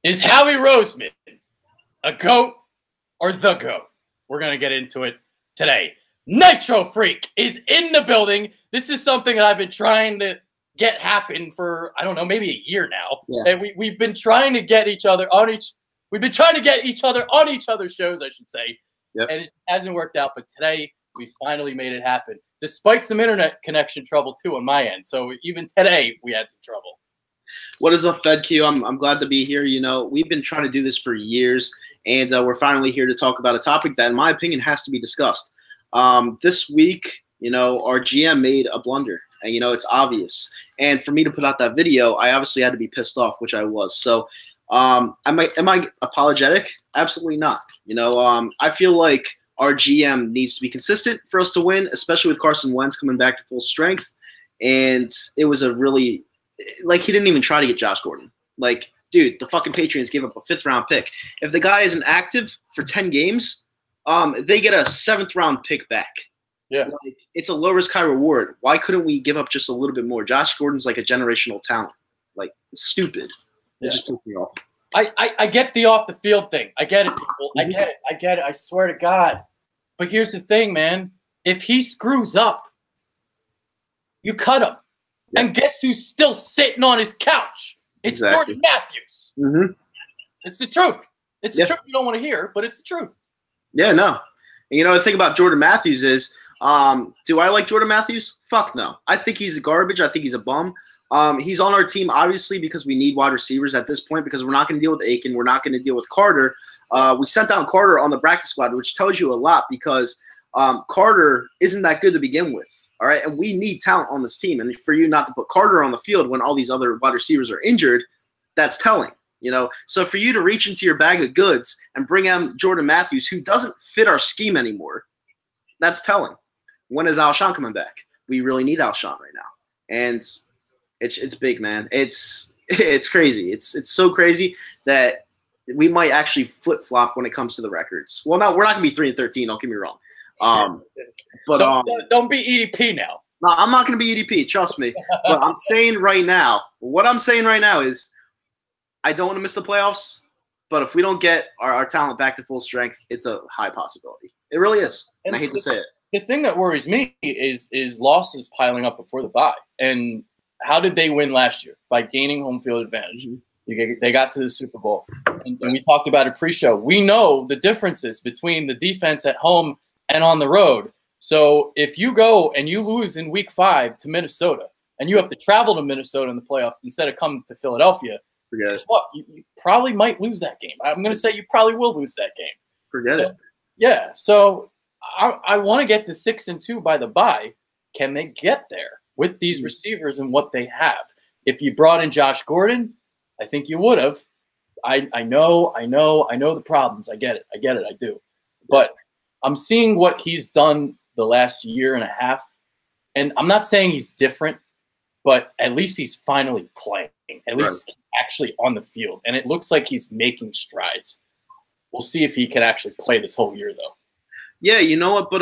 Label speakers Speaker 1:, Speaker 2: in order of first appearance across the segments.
Speaker 1: Is Howie Roseman a GOAT or the GOAT? We're going to get into it today. Nitrofreak is in the building. This is something that I've been trying to get happen for, I don't know, maybe a year now. Yeah. And we've been trying to get each other on we've been trying to get each other on each other's shows, I should say. Yep. And it hasn't worked out. But today we finally made it happen, despite some internet connection trouble too on my end. So even today we had some trouble.
Speaker 2: What is up, FedQ? I'm glad to be here. You know, we've been trying to do this for years, and we're finally here to talk about a topic that, in my opinion, has to be discussed. This week, you know, our GM made a blunder, and, you know, it's obvious. And for me to put out that video, I obviously had to be pissed off, which I was. So am I apologetic? Absolutely not. You know, I feel like our GM needs to be consistent for us to win, especially with Carson Wentz coming back to full strength. And it was a really – like, he didn't even try to get Josh Gordon. Like, dude, the fucking Patriots gave up a 5th-round pick. If the guy isn't active for 10 games, they get a 7th-round pick back.
Speaker 1: Yeah.
Speaker 2: Like, it's a low-risk, high-reward. Why couldn't we give up just a little bit more? Josh Gordon's like a generational talent. Like, it's stupid. It just pisses me off.
Speaker 1: I get the off-the-field thing. I get it, people. I get it. I get it. I swear to God. But here's the thing, man. If he screws up, you cut him. Yeah. And guess who's still sitting on his couch? It's Jordan Matthews.
Speaker 2: Mm-hmm.
Speaker 1: It's the truth. It's the truth you don't want to hear, but it's the truth.
Speaker 2: Yeah, no. And you know, the thing about Jordan Matthews is, do I like Jordan Matthews? Fuck no. I think he's garbage. I think he's a bum. He's on our team, obviously, because we need wide receivers at this point, because we're not going to deal with Aiken. We're not going to deal with Carter. We sent down Carter on the practice squad, which tells you a lot, because Carter isn't that good to begin with. All right, and we need talent on this team. And for you not to put Carter on the field when all these other wide receivers are injured, that's telling, you know. So for you to reach into your bag of goods and bring in Jordan Matthews, who doesn't fit our scheme anymore, that's telling. When is Alshon coming back? We really need Alshon right now, and it's big, man. It's crazy. It's so crazy that we might actually flip flop when it comes to the records. Well, no, we're not gonna be 3-13. Don't get me wrong. But
Speaker 1: don't be EDP now.
Speaker 2: No, I'm not going to be EDP. Trust me. But I'm saying right now, what I'm saying right now is, I don't want to miss the playoffs. But if we don't get our talent back to full strength, it's a high possibility. It really is. And I hate to say it.
Speaker 1: The thing that worries me is losses piling up before the bye. And how did they win last year? By gaining home field advantage. Mm-hmm. They got to the Super Bowl. And we talked about it pre-show. We know the differences between the defense at home and on the road. So if you go and you lose in week 5 to Minnesota, and you have to travel to Minnesota in the playoffs instead of coming to Philadelphia, guess what? You probably might lose that game. I'm going to say you probably will lose that game.
Speaker 2: Forget it.
Speaker 1: Yeah. So I want to get to 6-2 by the bye. Can they get there with these receivers and what they have? If you brought in Josh Gordon, I think you would have. I know the problems. I get it. I do. But I'm seeing what he's done the last year and a half, and I'm not saying he's different, but at least he's finally playing. At least he's actually on the field, and it looks like he's making strides. We'll see if he can actually play this whole year, though.
Speaker 2: Yeah, you know what? But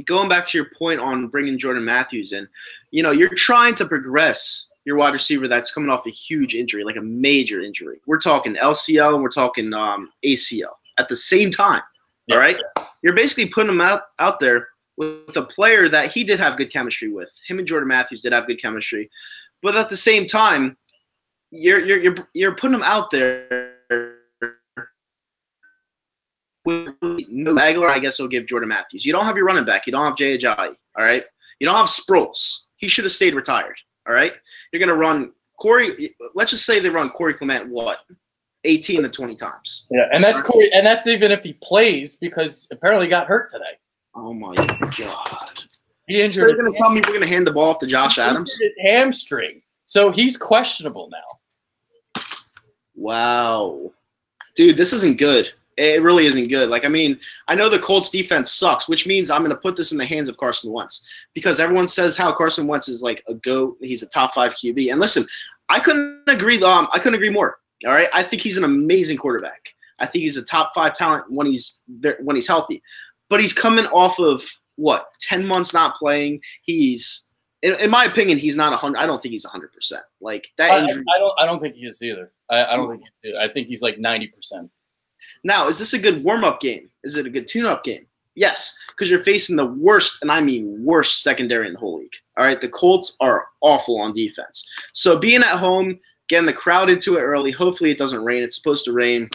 Speaker 2: going back to your point on bringing Jordan Matthews in, you know, you're trying to progress your wide receiver that's coming off a huge injury, like a major injury. We're talking LCL and we're talking ACL at the same time. All right, you're basically putting him out there with a player that he did have good chemistry with. Him and Jordan Matthews did have good chemistry, but at the same time, you're putting him out there with no Aguilar. I guess he'll give Jordan Matthews. You don't have your running back. You don't have Jay Ajayi. All right, you don't have Sproles. He should have stayed retired. All right, you're gonna run Corey. Let's just say they run Corey Clement 18 to 20 times.
Speaker 1: Yeah, and that's Corey, and that's even if he plays, because apparently he got hurt today.
Speaker 2: Oh my God!
Speaker 1: He injured.
Speaker 2: So they're going to tell me we're going to hand the ball off to Josh Adams?
Speaker 1: Hamstring. So he's questionable now.
Speaker 2: Wow, dude, this isn't good. It really isn't good. Like, I mean, I know the Colts defense sucks, which means I'm going to put this in the hands of Carson Wentz, because everyone says how Carson Wentz is like a GOAT. He's a top 5 QB, and listen, I couldn't agree more. All right, I think he's an amazing quarterback. I think he's a top 5 talent when he's healthy. But he's coming off of what, 10 months not playing. He's in my opinion, he's not 100. I don't think he's 100%. Like that injury.
Speaker 1: I don't think he is either. I don't think he is. I think he's like 90%.
Speaker 2: Now, is this a good warm-up game? Is it a good tune-up game? Yes, because you're facing the worst, and I mean worst, secondary in the whole league. All right, the Colts are awful on defense. So being at home, getting the crowd into it early. Hopefully it doesn't rain. It's supposed to rain.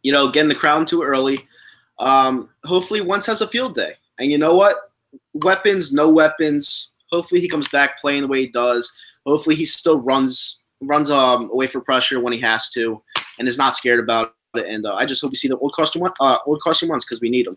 Speaker 2: You know, getting the crowd into it early. Hopefully Wentz has a field day. And you know what? Weapons, no weapons. Hopefully he comes back playing the way he does. Hopefully he still runs away for pressure when he has to and is not scared about it. And I just hope we see the old Carson Wentz because we need him.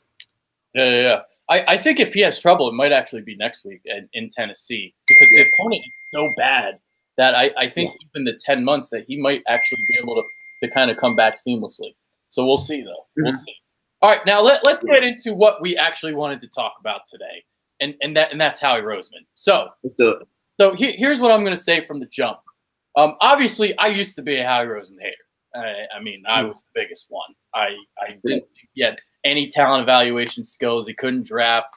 Speaker 1: Yeah. I think if he has trouble, it might actually be next week in Tennessee because the opponent is so bad that I think even the 10 months that he might actually be able to kind of come back seamlessly. So we'll see, though. We'll see. All right, now let's get into what we actually wanted to talk about today, and that's Howie Roseman. So
Speaker 2: let's do it.
Speaker 1: So here's what I'm going to say from the jump. Obviously, I used to be a Howie Roseman hater. I mean, I was the biggest one. I didn't think he had any talent evaluation skills. He couldn't draft.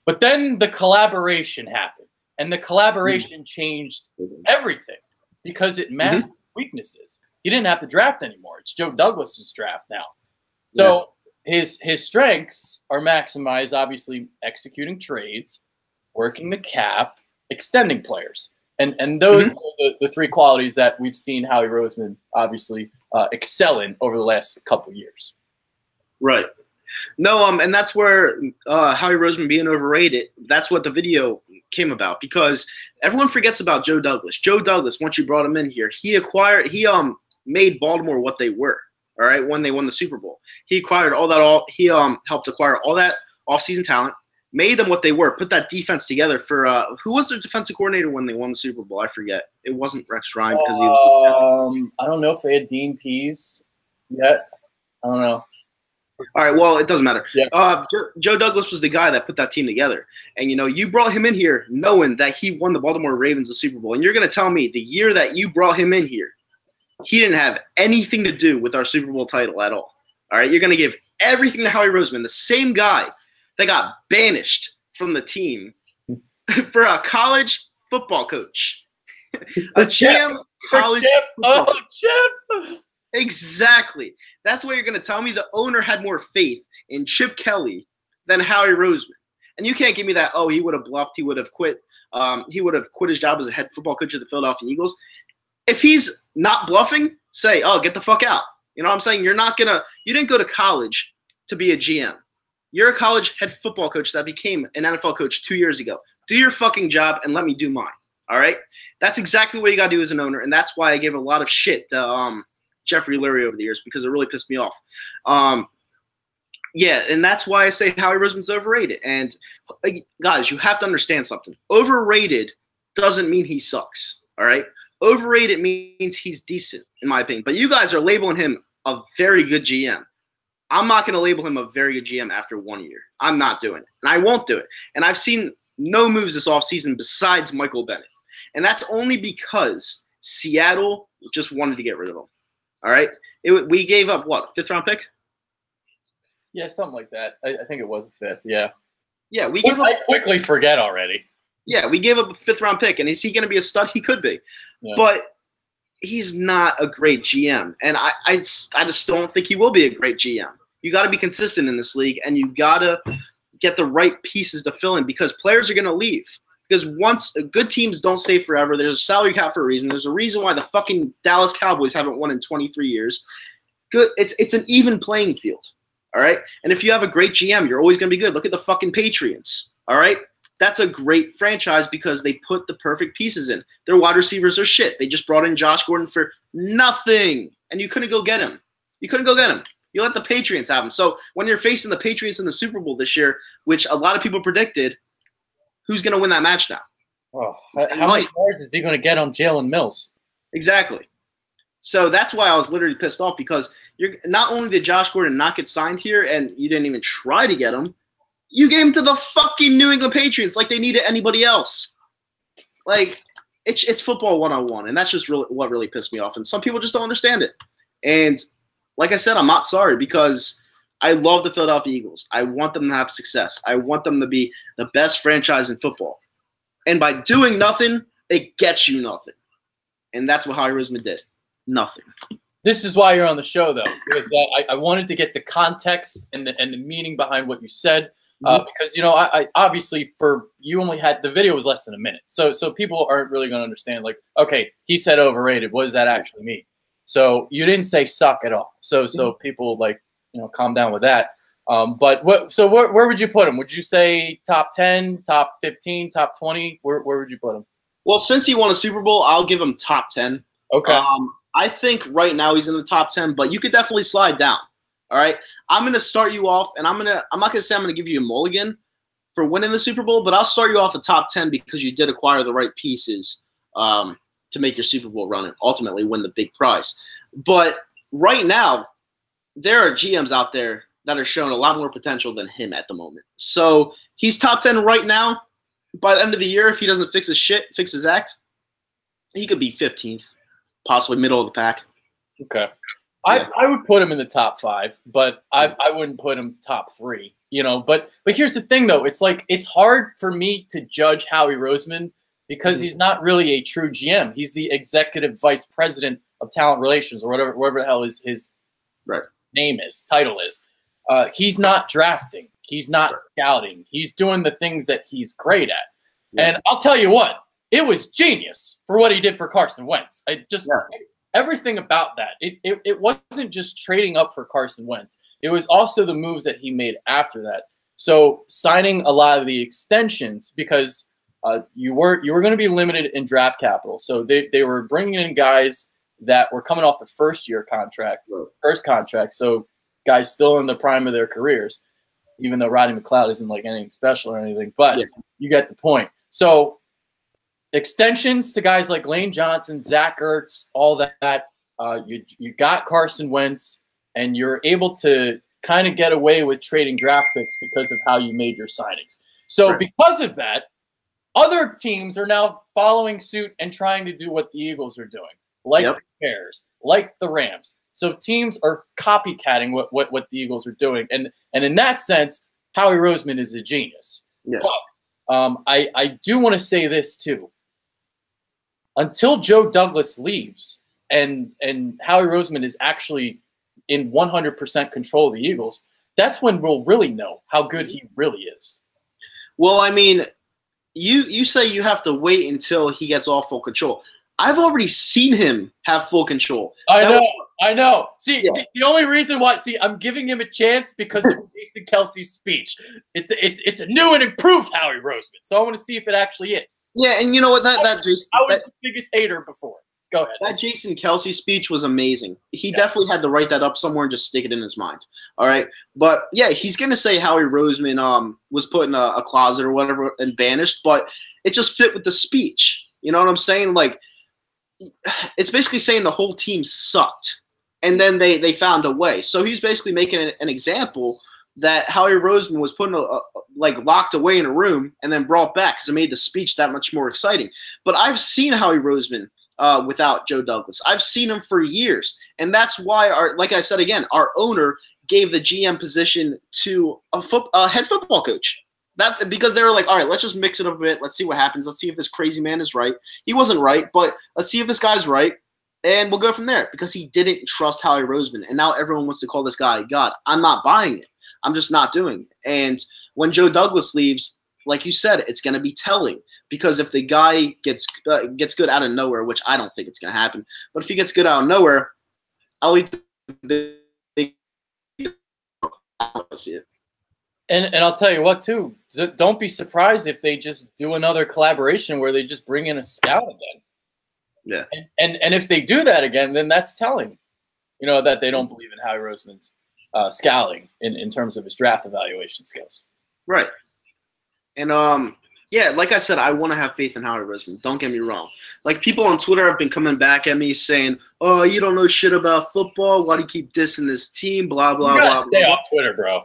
Speaker 1: But then the collaboration happened, and the collaboration changed everything because it masked weaknesses. He didn't have to draft anymore. It's Joe Douglas's draft now. So his strengths are maximized, obviously, executing trades, working the cap, extending players. And those are the three qualities that we've seen Howie Roseman obviously excel in over the last couple of years.
Speaker 2: Right. No, and that's where Howie Roseman being overrated, that's what the video came about because everyone forgets about Joe Douglas. Joe Douglas, once you brought him in here, he made Baltimore what they were, all right, when they won the Super Bowl. He acquired he helped acquire all that offseason talent, made them what they were, put that defense together for who was their defensive coordinator when they won the Super Bowl? I forget. It wasn't Rex Ryan because he was
Speaker 1: I don't know if they had Dean Pease yet. I don't know.
Speaker 2: All right, well, it doesn't matter.
Speaker 1: Yeah.
Speaker 2: Joe Douglas was the guy that put that team together. And, you brought him in here knowing that he won the Baltimore Ravens the Super Bowl. And you're going to tell me the year that you brought him in here, he didn't have anything to do with our Super Bowl title at all. All right, you're going to give everything to Howie Roseman, the same guy that got banished from the team for a college football coach. A GM college football coach.
Speaker 1: Chip.
Speaker 2: Exactly. That's why you're going to tell me the owner had more faith in Chip Kelly than Howie Roseman. And you can't give me that, he would have bluffed, he would have quit. He would have quit his job as a head football coach of the Philadelphia Eagles. If he's not bluffing, say, get the fuck out. You know what I'm saying? You didn't go to college to be a GM. You're a college head football coach that became an NFL coach 2 years ago. Do your fucking job and let me do mine. All right? That's exactly what you got to do as an owner. And that's why I gave a lot of shit to Jeffrey Lurie over the years because it really pissed me off. And that's why I say Howie Roseman's overrated. And guys, you have to understand something. Overrated doesn't mean he sucks. All right? Overrated means he's decent, in my opinion. But you guys are labeling him a very good GM. I'm not going to label him a very good GM after 1 year. I'm not doing it. And I won't do it. And I've seen no moves this offseason besides Michael Bennett. And that's only because Seattle just wanted to get rid of him. All right? We gave up, what, a 5th-round pick?
Speaker 1: Yeah, something like that. I think it was a 5th, yeah.
Speaker 2: Yeah, we gave up.
Speaker 1: I quickly forget already.
Speaker 2: Yeah, we gave up a 5th-round pick. And is he going to be a stud? He could be. Yeah. But he's not a great GM. And I just don't think he will be a great GM. You got to be consistent in this league, and you got to get the right pieces to fill in because players are going to leave. Because once good teams don't stay forever, there's a salary cap for a reason. There's a reason why the fucking Dallas Cowboys haven't won in 23 years. Good, it's an even playing field, all right? And if you have a great GM, you're always going to be good. Look at the fucking Patriots, all right? That's a great franchise because they put the perfect pieces in. Their wide receivers are shit. They just brought in Josh Gordon for nothing, and you couldn't go get him. You let the Patriots have him. So when you're facing the Patriots in the Super Bowl this year, which a lot of people predicted, who's going to win that match now?
Speaker 1: How many yards is he going to get on Jalen Mills?
Speaker 2: Exactly. So that's why I was literally pissed off because not only did Josh Gordon not get signed here and you didn't even try to get him, you gave him to the fucking New England Patriots like they needed anybody else. Like, it's football 101, and that's just what really pissed me off. And some people just don't understand it. And like I said, I'm not sorry because I love the Philadelphia Eagles. I want them to have success. I want them to be the best franchise in football. And by doing nothing, it gets you nothing. And that's what Howie Roseman did. Nothing.
Speaker 1: This is why you're on the show, though. Because I wanted to get the context and the meaning behind what you said. Because, you know, I obviously for you only had the video was less than a minute. So people aren't really going to understand, like, okay, he said overrated. What does that actually mean? So you didn't say suck at all. So people, like, you know, calm down with that. But where would you put him? Would you say top 10, top 15, top 20? Where would you put him?
Speaker 2: Well, since he won a Super Bowl, I'll give him top 10.
Speaker 1: Okay.
Speaker 2: I think right now he's in the top 10, but you could definitely slide down. All right. I'm going to start you off, and I'm not going to say I'm going to give you a mulligan for winning the Super Bowl, but I'll start you off the top 10 because you did acquire the right pieces to make your Super Bowl run and ultimately win the big prize. But right now, there are GMs out there that are showing a lot more potential than him at the moment. So he's top 10 right now. By the end of the year, if he doesn't fix his act, he could be 15th, possibly middle of the pack.
Speaker 1: Okay. Yeah. I would put him in the top 5, but I wouldn't put him top 3, you know. But here's the thing, though. It's like it's hard for me to judge Howie Roseman because he's not really a true GM. He's the executive vice president of talent relations or whatever the hell his title is. He's not drafting. He's not scouting. He's doing the things that he's great at. Yeah. And I'll tell you what, it was genius for what he did for Carson Wentz. Everything about that. It wasn't just trading up for Carson Wentz. It was also the moves that he made after that. So signing a lot of the extensions because you were going to be limited in draft capital. So they were bringing in guys that were coming off the first contract. So guys still in the prime of their careers, even though Rodney McLeod isn't like anything special or anything. But you get the point. So extensions to guys like Lane Johnson, Zach Ertz, all that. You got Carson Wentz, and you're able to kind of get away with trading draft picks because of how you made your signings. So because of that, other teams are now following suit and trying to do what the Eagles are doing, like the Bears, like the Rams. So teams are copycatting what the Eagles are doing. And in that sense, Howie Roseman is a genius. Yeah. But I do want to say this too. Until Joe Douglas leaves and Howie Roseman is actually in 100% control of the Eagles, that's when we'll really know how good he really is.
Speaker 2: Well, I mean, you say you have to wait until he gets all full control. I've already seen him have full control.
Speaker 1: I know. See, the only reason why, I'm giving him a chance because of Jason Kelsey's speech. It's a new and improved Howie Roseman. So I want to see if it actually is.
Speaker 2: Yeah, and you know what? I was
Speaker 1: the biggest hater before. Go ahead.
Speaker 2: That Jason Kelsey speech was amazing. He definitely had to write that up somewhere and just stick it in his mind. All right? But, yeah, he's going to say Howie Roseman was put in a closet or whatever and banished, but it just fit with the speech. You know what I'm saying? Like, it's basically saying the whole team sucked. And then they found a way. So he's basically making an example that Howie Roseman was put in locked away in a room and then brought back because it made the speech that much more exciting. But I've seen Howie Roseman without Joe Douglas. I've seen him for years. And that's why, like I said again, our owner gave the GM position to a head football coach. That's because they were like, all right, let's just mix it up a bit. Let's see what happens. Let's see if this crazy man is right. He wasn't right, but let's see if this guy's right. And we'll go from there because he didn't trust Howie Roseman. And now everyone wants to call this guy God. I'm not buying it. I'm just not doing it. And when Joe Douglas leaves, like you said, it's going to be telling because if the guy gets good out of nowhere, which I don't think it's going to happen, but if he gets good out of nowhere, I'll eat the big. I want to see it.
Speaker 1: And I'll tell you what, too. Don't be surprised if they just do another collaboration where they just bring in a scout again.
Speaker 2: Yeah.
Speaker 1: And if they do that again, then that's telling, you know, that they don't believe in Howie Roseman's scouting in terms of his draft evaluation skills.
Speaker 2: Right. And, yeah, like I said, I want to have faith in Howie Roseman. Don't get me wrong. Like, people on Twitter have been coming back at me saying, oh, you don't know shit about football. Why do you keep dissing this team? Blah, blah,
Speaker 1: you gotta
Speaker 2: blah.
Speaker 1: Stay off Twitter, bro.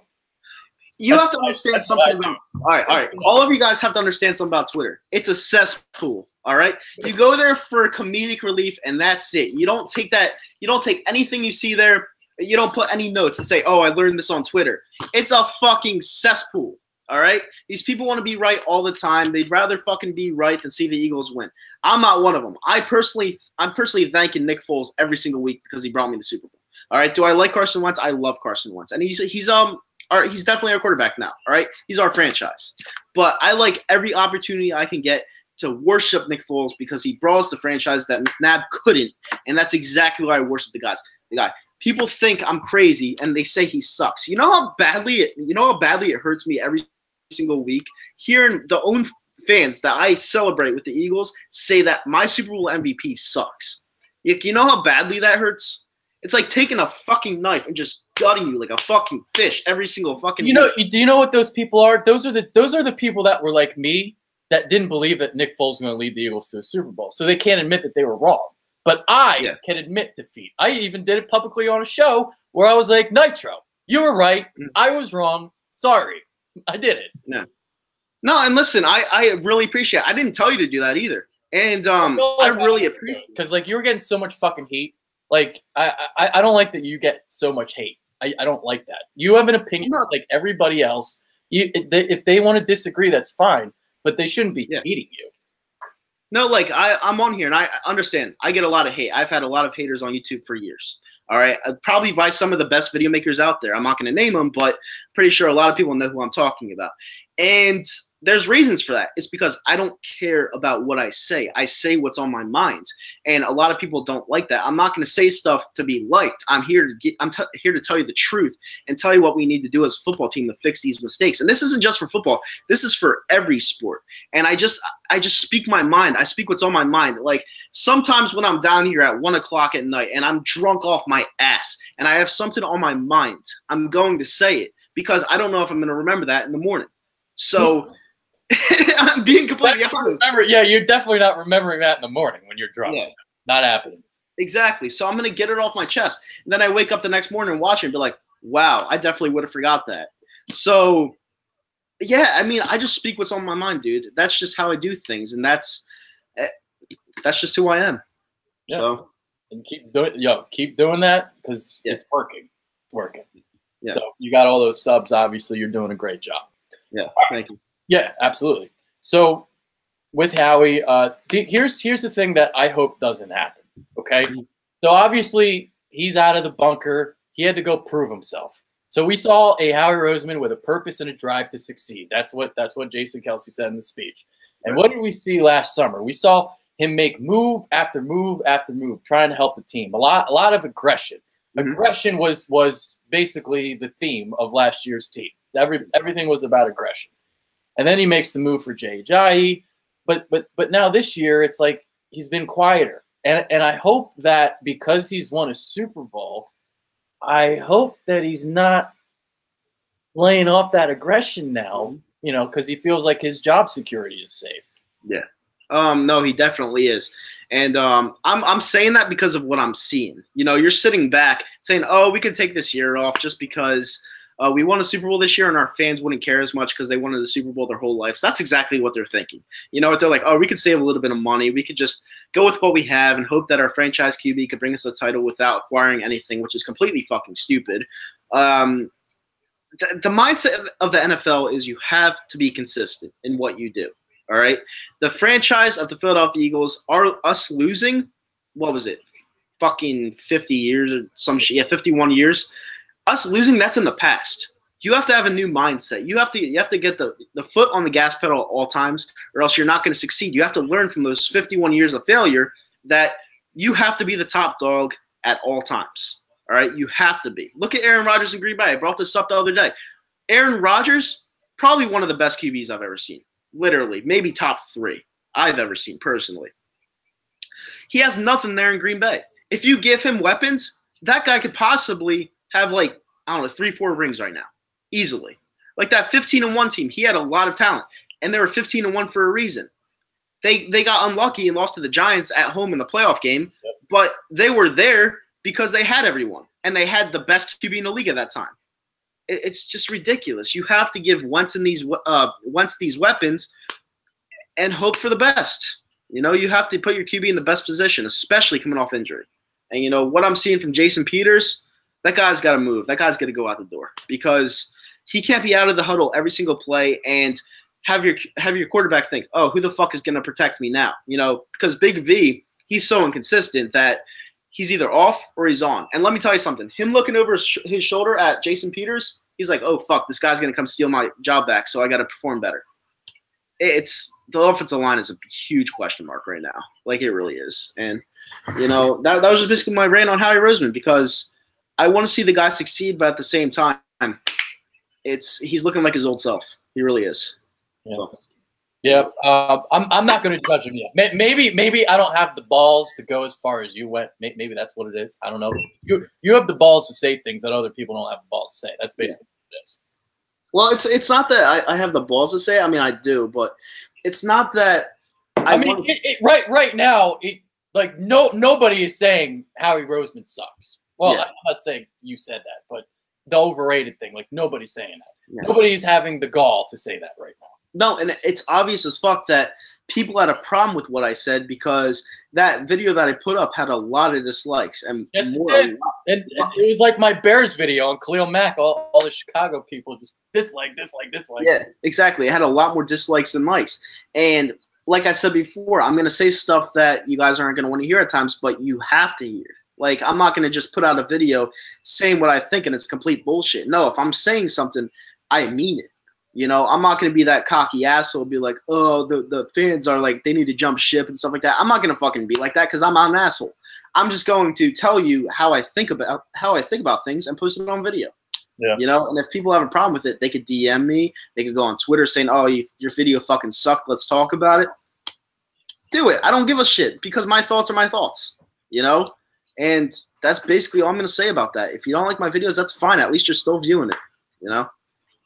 Speaker 2: You have to understand something about – all right. All of you guys have to understand something about Twitter. It's a cesspool, all right? You go there for comedic relief, and that's it. You don't take that – you don't take anything you see there. You don't put any notes and say, oh, I learned this on Twitter. It's a fucking cesspool, All right? These people want to be right all the time. They'd rather fucking be right than see the Eagles win. I'm not one of them. I'm personally thanking Nick Foles every single week because he brought me the Super Bowl. All right? Do I like Carson Wentz? I love Carson Wentz. And he's definitely our quarterback now. All right? He's our franchise. But I like every opportunity I can get to worship Nick Foles because he brought us the franchise that McNabb couldn't. And that's exactly why I worship the guy. People think I'm crazy and they say he sucks. You know how badly it hurts me every single week hearing the own fans that I celebrate with the Eagles say that my Super Bowl MVP sucks. You know how badly that hurts? It's like taking a fucking knife and just gutting you like a fucking fish every single fucking week.
Speaker 1: Do you know what those people are? Those are the people that were like me that didn't believe that Nick Foles was going to lead the Eagles to a Super Bowl. So they can't admit that they were wrong. But I can admit defeat. I even did it publicly on a show where I was like, Nitro, you were right. I was wrong. Sorry. I did it.
Speaker 2: No, and listen, I really appreciate it. I didn't tell you to do that either. And I really appreciate it.
Speaker 1: Because, like, you were getting so much fucking hate. Like, I don't like that you get so much hate. I don't like that. You have an opinion like everybody else. If they want to disagree, that's fine. But they shouldn't be hating you.
Speaker 2: No, like I'm on here and I understand. I get a lot of hate. I've had a lot of haters on YouTube for years. All right, probably by some of the best video makers out there. I'm not going to name them, but pretty sure a lot of people know who I'm talking about. And there's reasons for that. It's because I don't care about what I say. I say what's on my mind, and a lot of people don't like that. I'm not going to say stuff to be liked. I'm here to tell you the truth and tell you what we need to do as a football team to fix these mistakes. And this isn't just for football. This is for every sport. And I just speak my mind. I speak what's on my mind. Like sometimes when I'm down here at 1 o'clock at night and I'm drunk off my ass and I have something on my mind, I'm going to say it because I don't know if I'm going to remember that in the morning. So I'm being completely honest.
Speaker 1: You're definitely not remembering that in the morning when you're drunk. Yeah. Not happening.
Speaker 2: Exactly. So I'm going to get it off my chest. And then I wake up the next morning and watch it and be like, wow, I definitely would have forgot that. So, yeah, I mean, I just speak what's on my mind, dude. That's just how I do things. And that's just who I am.
Speaker 1: Yeah,
Speaker 2: so
Speaker 1: and keep doing that because it's working.
Speaker 2: Yeah.
Speaker 1: So you got all those subs. Obviously, you're doing a great job.
Speaker 2: Yeah, thank you.
Speaker 1: Yeah, absolutely. So with Howie, here's the thing that I hope doesn't happen. Okay, so obviously he's out of the bunker. He had to go prove himself. So we saw a Howie Roseman with a purpose and a drive to succeed. That's what Jason Kelce said in the speech. And what did we see last summer? We saw him make move after move after move, trying to help the team. A lot of aggression. Aggression was basically the theme of last year's team. Everything was about aggression. And then he makes the move for Jay Ajayi. But now this year it's like he's been quieter. And I hope that because he's won a Super Bowl, I hope that he's not laying off that aggression now, because he feels like his job security is safe.
Speaker 2: Yeah. No, he definitely is. And I'm saying that because of what I'm seeing. You're sitting back saying, oh, we could take this year off just because we won a Super Bowl this year and our fans wouldn't care as much because they wanted a Super Bowl their whole life. So that's exactly what they're thinking. They're like, oh, we could save a little bit of money. We could just go with what we have and hope that our franchise QB could bring us a title without acquiring anything, which is completely fucking stupid. The mindset of the NFL is you have to be consistent in what you do. All right. The franchise of the Philadelphia Eagles are us losing. What was it? Fucking 50 years or some shit. Yeah, 51 years. Us losing, that's in the past. You have to have a new mindset. You have to get the foot on the gas pedal at all times, or else you're not going to succeed. You have to learn from those 51 years of failure that you have to be the top dog at all times. All right. You have to be. Look at Aaron Rodgers in Green Bay. I brought this up the other day. Aaron Rodgers, probably one of the best QBs I've ever seen. Literally, maybe top 3 I've ever seen personally. He has nothing there in Green Bay. If you give him weapons, that guy could possibly have 3-4 rings right now. Easily. Like that 15-1 team, he had a lot of talent. And they were 15-1 for a reason. They got unlucky and lost to the Giants at home in the playoff game, but they were there because they had everyone. And they had the best QB in the league at that time. It's just ridiculous. You have to give Wentz these weapons and hope for the best. You have to put your QB in the best position, especially coming off injury. And what I'm seeing from Jason Peters, that guy's got to move. That guy's got to go out the door because He can't be out of the huddle every single play and have your quarterback think, oh, who the fuck is going to protect me now? You know, because Big V, he's so inconsistent that he's either off or he's on. And let me tell you something. Him looking over his shoulder at Jason Peters, he's like, oh, fuck, this guy's going to come steal my job back, so I got to perform better. The offensive line is a huge question mark right now. Like, it really is. And, you know, that was just basically my rant on Howie Roseman, because I want to see the guy succeed, but at the same time, he's looking like his old self. He really is.
Speaker 1: Yeah.
Speaker 2: So.
Speaker 1: Yeah, I'm not going to judge him yet. Maybe I don't have the balls to go as far as you went. Maybe that's what it is. I don't know. You have the balls to say things that other people don't have the balls to say. That's basically what it is.
Speaker 2: Well, it's not that I have the balls to say it. I mean, I do, but it's not that.
Speaker 1: Right now, like nobody is saying Howie Roseman sucks. Well, yeah. I'm not saying you said that, but the overrated thing, like nobody's saying that. Yeah. Nobody's having the gall to say that right now.
Speaker 2: No, and it's obvious as fuck that people had a problem with what I said, because that video that I put up had a lot of dislikes. And
Speaker 1: yes, it did. And it was like my Bears video on Khalil Mack. All the Chicago people just dislike.
Speaker 2: Yeah, exactly. It had a lot more dislikes than likes. And like I said before, I'm going to say stuff that you guys aren't going to want to hear at times, but you have to hear. Like, I'm not going to just put out a video saying what I think and it's complete bullshit. No, if I'm saying something, I mean it. You know, I'm not going to be that cocky asshole, be like, oh, the fans are like, they need to jump ship and stuff like that. I'm not going to fucking be like that, because I'm an asshole. I'm just going to tell you how I think about things and post it on video. Yeah. You know, and if people have a problem with it, they could DM me. They could go on Twitter saying, oh, your video fucking sucked. Let's talk about it. Do it. I don't give a shit, because my thoughts are my thoughts, you know? And that's basically all I'm going to say about that. If you don't like my videos, that's fine. At least you're still viewing it, you know?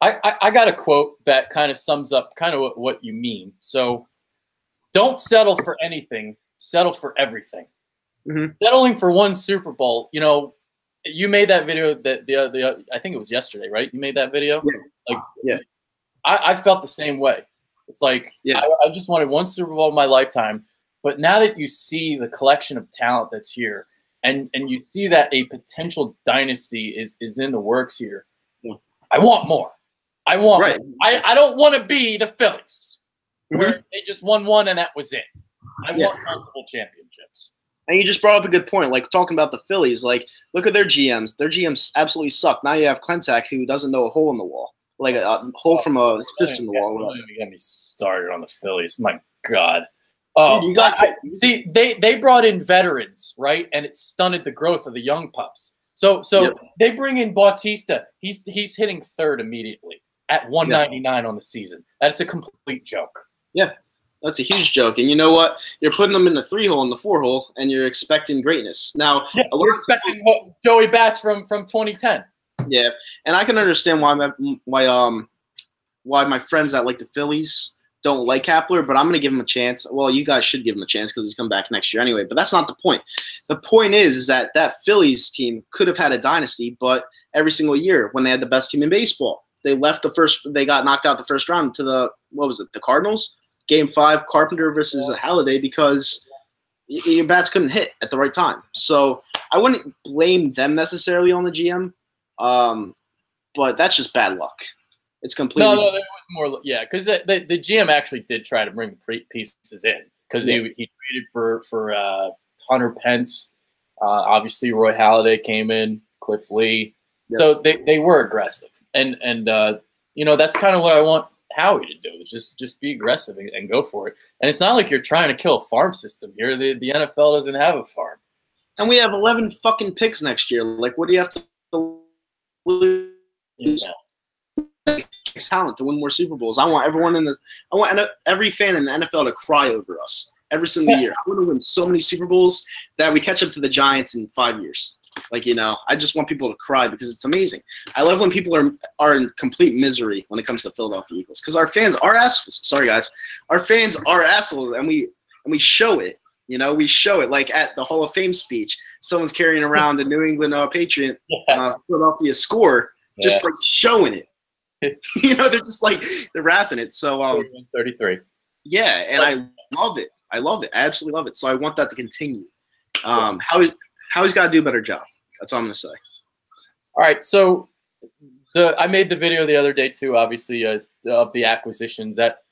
Speaker 1: I got a quote that kind of sums up kind of what you mean. So, don't settle for anything. Settle for everything. Mm-hmm. Settling for one Super Bowl. You know, you made that video that the I think it was yesterday, right? You made that video.
Speaker 2: Yeah.
Speaker 1: Like,
Speaker 2: yeah.
Speaker 1: I felt the same way. It's like, yeah. I just wanted one Super Bowl in my lifetime. But now that you see the collection of talent that's here, and you see that a potential dynasty is in the works here, yeah. I want more. I want. Right. I don't want to be the Phillies, where they just won one and that was it. I want multiple championships.
Speaker 2: And you just brought up a good point, like talking about the Phillies. Like, look at their GMs. Their GMs absolutely suck. Now you have Klentak, who doesn't know a hole in the wall, like a hole from a fist in the wall.
Speaker 1: Don't even get me started on the Phillies. My God. Oh, dude, you guys see, they brought in veterans, right, and it stunted the growth of the young pups. So they bring in Bautista. He's hitting third immediately at 199 on the season. That's a complete joke.
Speaker 2: Yeah, that's a huge joke. And you know what? You're putting them in the 3-hole and the 4-hole, and you're expecting greatness. Now,
Speaker 1: you're expecting Joey Bats from 2010.
Speaker 2: Yeah, and I can understand why my friends that like the Phillies don't like Kapler, but I'm going to give him a chance. Well, you guys should give him a chance because he's coming back next year anyway. But that's not the point. The point is that Phillies team could have had a dynasty, but every single year when they had the best team in baseball, they got knocked out the first round to the Cardinals. Game 5, Carpenter versus Halladay, because your bats couldn't hit at the right time. So I wouldn't blame them necessarily on the GM, but that's just bad luck. It's completely
Speaker 1: no. It was more because the GM actually did try to bring pieces in, because he traded for Hunter Pence. Obviously, Roy Halladay came in, Cliff Lee. Yep. So they were aggressive, and that's kind of what I want Howie to do, is just be aggressive and go for it. And it's not like you're trying to kill a farm system here. The NFL doesn't have a farm,
Speaker 2: and we have 11 fucking picks next year. Like, what do you have to lose? Yeah. Talent to win more Super Bowls. I want every fan in the NFL to cry over us every single year. I want to win so many Super Bowls that we catch up to the Giants in 5 years. Like, I just want people to cry, because it's amazing. I love when people are in complete misery when it comes to the Philadelphia Eagles, because our fans are assholes. Sorry, guys. Our fans are assholes, and we show it. We show it. Like at the Hall of Fame speech, someone's carrying around the New England Patriot Philadelphia score, just like showing it. They're just like, they're wrathing it. So
Speaker 1: 33.
Speaker 2: Yeah, and I love it. I absolutely love it. So I want that to continue. Howie's got to do a better job. That's all I'm going to say.
Speaker 1: All right. So I made the video the other day too, obviously, of the acquisitions that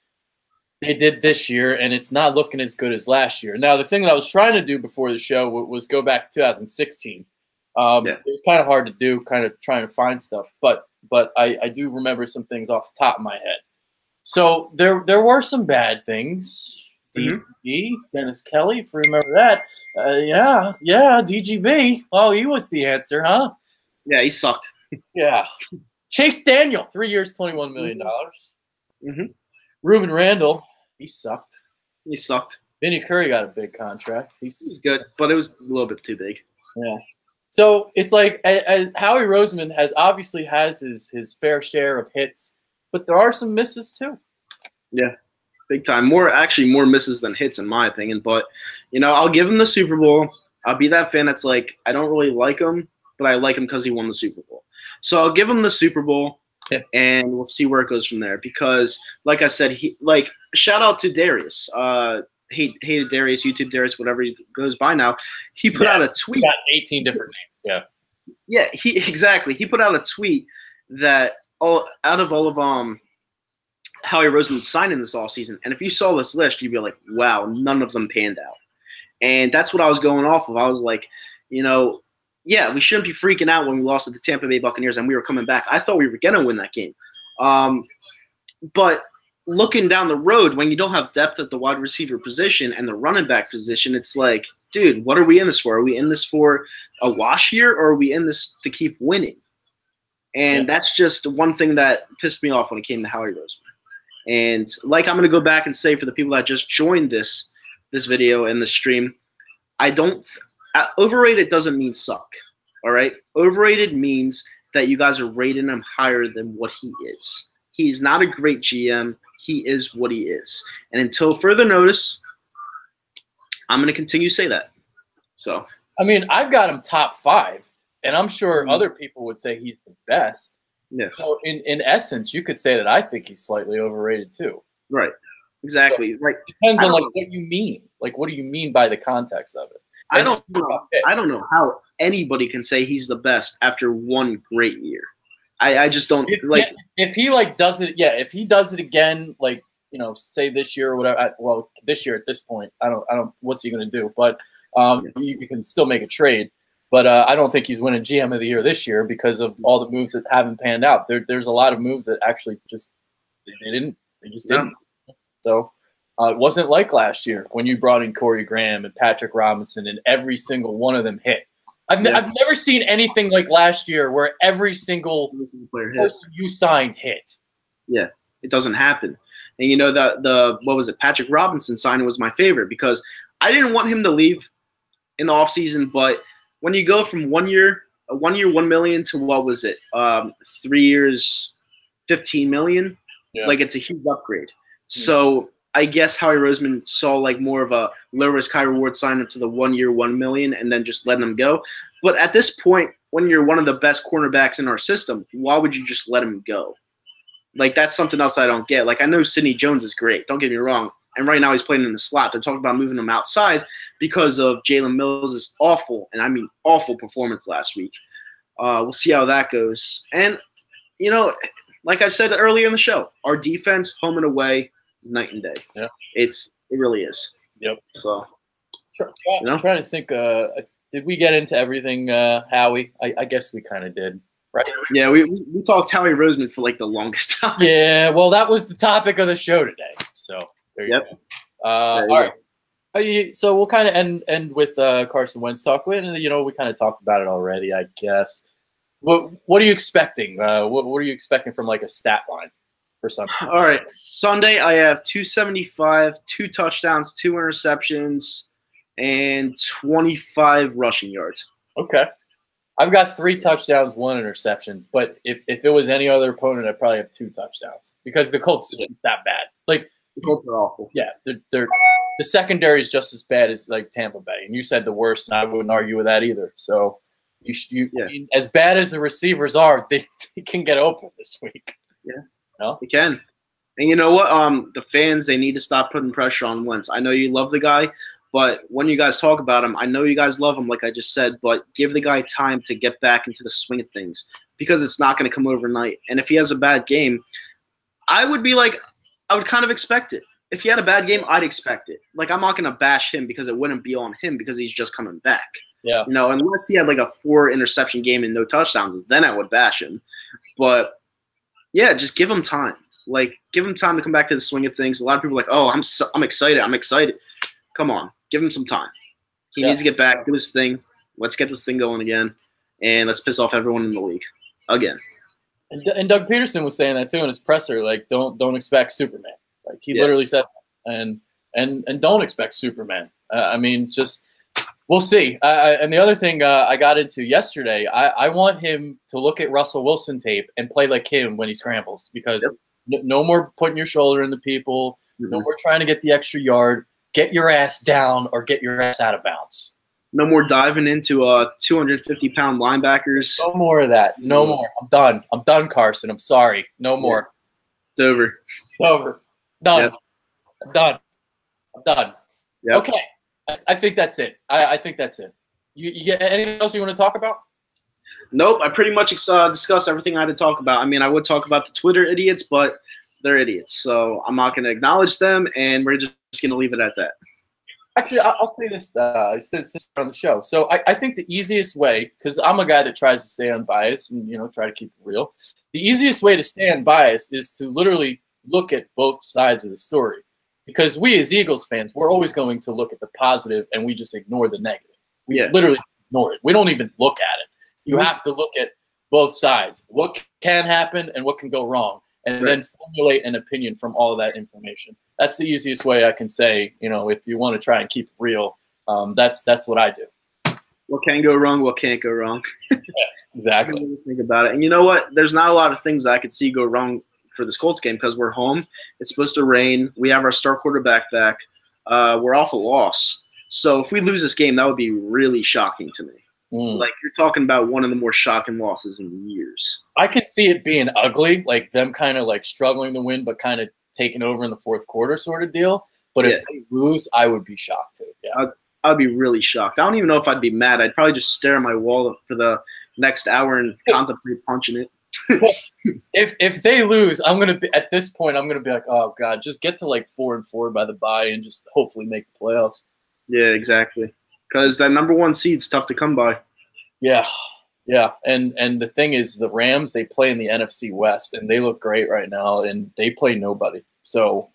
Speaker 1: they did this year, and it's not looking as good as last year. Now, the thing that I was trying to do before the show was go back to 2016. It was kind of hard to do, kind of trying to find stuff, but I do remember some things off the top of my head. So there were some bad things. DGB, Dennis Kelly, if you remember that. Yeah, DGB. Oh, he was the answer, huh?
Speaker 2: Yeah, he sucked.
Speaker 1: Yeah. Chase Daniel, 3 years, $21 million. Ruben Randall, he sucked.
Speaker 2: He sucked.
Speaker 1: Vinny Curry got a big contract.
Speaker 2: He's good, but it was a little bit too big.
Speaker 1: Yeah. So it's like Howie Roseman obviously has his fair share of hits, but there are some misses too.
Speaker 2: Yeah, big time. More misses than hits in my opinion. But I'll give him the Super Bowl. I'll be that fan that's like, I don't really like him, but I like him because he won the Super Bowl. So I'll give him the Super Bowl, and we'll see where it goes from there. Because, like I said, shout out to Darius. Hated Darius, YouTube Darius, whatever he goes by now. He put out a tweet.
Speaker 1: He got 18 different names.
Speaker 2: Yeah. Exactly. He put out a tweet that out of all of Howie Roseman signing this offseason, and if you saw this list, you'd be like, wow, none of them panned out. And that's what I was going off of. I was like, we shouldn't be freaking out when we lost to the Tampa Bay Buccaneers and we were coming back. I thought we were going to win that game. But looking down the road, when you don't have depth at the wide receiver position and the running back position, it's like, dude, what are we in this for? Are we in this for a wash year, or are we in this to keep winning? And that's just one thing that pissed me off when it came to Howie Roseman. And like I'm going to go back and say for the people that just joined this video and the stream, overrated doesn't mean suck, all right? Overrated means that you guys are rating him higher than what he is. He's not a great GM. He is what he is. And until further notice, I'm going to continue to say that. So,
Speaker 1: I mean, I've got him top 5, and I'm sure other people would say he's the best.
Speaker 2: Yeah.
Speaker 1: So in essence, you could say that I think he's slightly overrated too.
Speaker 2: Right. Exactly.
Speaker 1: So depends on what you mean. Like, what do you mean by the context of it?
Speaker 2: I don't know how anybody can say he's the best after one great year. I just don't
Speaker 1: if he does it. Yeah, if he does it again, say this year or whatever. Well, this year at this point, I don't. What's he going to do? But you can still make a trade. But I don't think he's winning GM of the year this year because of all the moves that haven't panned out. There's a lot of moves that actually just they just didn't. So it wasn't like last year when you brought in Corey Graham and Patrick Robinson and every single one of them hit. I've never seen anything like last year where every single person you signed hit.
Speaker 2: Yeah, it doesn't happen. And what was it? Patrick Robinson signing was my favorite because I didn't want him to leave in the offseason, but when you go from 1 year, $1 million to what was it? 3 years, $15 million. Yeah. It's a huge upgrade. So I guess Howie Roseman saw more of a low risk, high reward sign up to the 1 year, $1 million, and then just letting him go. But at this point, when you're one of the best cornerbacks in our system, why would you just let him go? That's something else I don't get. I know Sidney Jones is great. Don't get me wrong. And right now he's playing in the slot. They're talking about moving him outside because of Jalen Mills' awful, and I mean awful performance last week. We'll see how that goes. And, like I said earlier in the show, our defense, home and away, night and day.
Speaker 1: Yeah.
Speaker 2: It really is.
Speaker 1: Yep.
Speaker 2: So,
Speaker 1: I'm trying to think, did we get into everything, Howie? I guess we kind of did. Right.
Speaker 2: Yeah, we talked Howie Roseman for the longest time.
Speaker 1: Yeah, well, that was the topic of the show today. So there you go. All right. So we'll kind of end with Carson Wentz talk. We kind of talked about it already, I guess. What are you expecting? What are you expecting from a stat line for something?
Speaker 2: All right. Sunday, I have 275, 2 touchdowns, 2 interceptions, and 25 rushing yards.
Speaker 1: Okay. I've got 3 touchdowns, 1 interception. But if it was any other opponent, I'd probably have 2 touchdowns because the Colts are that bad.
Speaker 2: The Colts are awful.
Speaker 1: Yeah, they're the secondary is just as bad as Tampa Bay, and you said the worst, and I wouldn't argue with that either. So I mean, as bad as the receivers are, they can get open this week.
Speaker 2: Yeah,
Speaker 1: no,
Speaker 2: they can. And you know what? The fans, they need to stop putting pressure on Wentz. I know you love the guy, but when you guys talk about him, I know you guys love him, like I just said, but give the guy time to get back into the swing of things. because it's not going to come overnight. And if he has a bad game, I would kind of expect it. If he had a bad game, I'd expect it. Like, I'm not going to bash him because it wouldn't be on him because he's just coming back.
Speaker 1: Yeah.
Speaker 2: Unless he had like a 4 interception game and no touchdowns, then I would bash him. But yeah, just give him time. Like, give him time to come back to the swing of things. A lot of people are like, oh, I'm excited. Come on, give him some time. He needs to get back, do his thing. Let's get this thing going again, and let's piss off everyone in the league again.
Speaker 1: And Doug Peterson was saying that too in his presser. Like, don't expect Superman. Like, he literally said that. And don't expect Superman. I mean, just we'll see. And the other thing I got into yesterday, I want him to look at Russell Wilson tape and play like him when he scrambles, because no more putting your shoulder into people. No more trying to get the extra yard. Get your ass down or get your ass out of bounds.
Speaker 2: No more diving into 250-pound linebackers.
Speaker 1: No more of that. No more. I'm done. I'm done, Carson. I'm sorry. No more.
Speaker 2: It's over.
Speaker 1: It's over. Done.
Speaker 2: Yep.
Speaker 1: I'm done. I'm done.
Speaker 2: Yep.
Speaker 1: Okay. I think that's it. I think that's it. You get anything else you want to talk about?
Speaker 2: Nope. I pretty much discussed everything I had to talk about. I mean, I would talk about the Twitter idiots, but they're idiots. So I'm not going to acknowledge them, and we're just going to leave it at that.
Speaker 1: Actually, I'll say this since we're on the show. So I think the easiest way, because I'm a guy that tries to stay unbiased and, try to keep it real. The easiest way to stay unbiased is to literally look at both sides of the story. Because we as Eagles fans, we're always going to look at the positive and we just ignore the negative. We literally ignore it. We don't even look at it. You have to look at both sides. What can happen and what can go wrong. And then formulate an opinion from all of that information. That's the easiest way I can say, if you want to try and keep it real, that's what I do.
Speaker 2: What can go wrong, what can't go wrong.
Speaker 1: Yeah, exactly.
Speaker 2: Think about it. And you know what? There's not a lot of things that I could see go wrong for this Colts game because we're home. It's supposed to rain. We have our star quarterback back. We're off a loss. So if we lose this game, that would be really shocking to me. Like, you're talking about one of the more shocking losses in years.
Speaker 1: I could see it being ugly, like them kind of like struggling to win, but kind of taking over in the fourth quarter sort of deal. But if they lose, I would be shocked too. Yeah,
Speaker 2: I'd be really shocked. I don't even know if I'd be mad. I'd probably just stare at my wall for the next hour and contemplate punching it.
Speaker 1: if they lose, I'm gonna be at this point. I'm gonna be like, oh god, just get to like 4-4 by the bye and just hopefully make the playoffs.
Speaker 2: Yeah, exactly. Because that number 1 seed's tough to come by.
Speaker 1: Yeah. And the thing is, the Rams, they play in the NFC West, and they look great right now, and they play nobody. So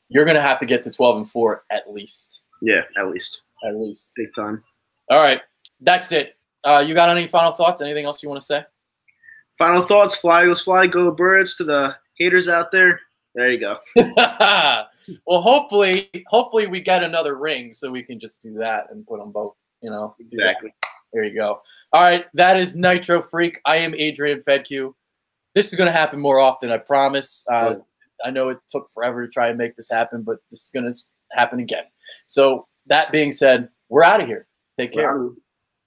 Speaker 1: you're going to have to get to 12-4 at least.
Speaker 2: Yeah, at least.
Speaker 1: At least.
Speaker 2: Big time.
Speaker 1: All right. That's it. You got any final thoughts? Anything else you want to say?
Speaker 2: Final thoughts, fly, Eagles, fly, go Birds. To the haters out there, there you go.
Speaker 1: Well, hopefully we get another ring so we can just do that and put them both,
Speaker 2: Exactly.
Speaker 1: There you go. All right, that is Nitro Freak. I am Adrian Fedque. This is going to happen more often, I promise. I know it took forever to try and make this happen, but this is going to happen again. So that being said, we're out of here. Take care.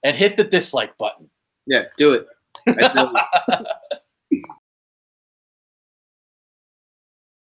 Speaker 1: And hit the dislike button.
Speaker 2: Yeah, do it.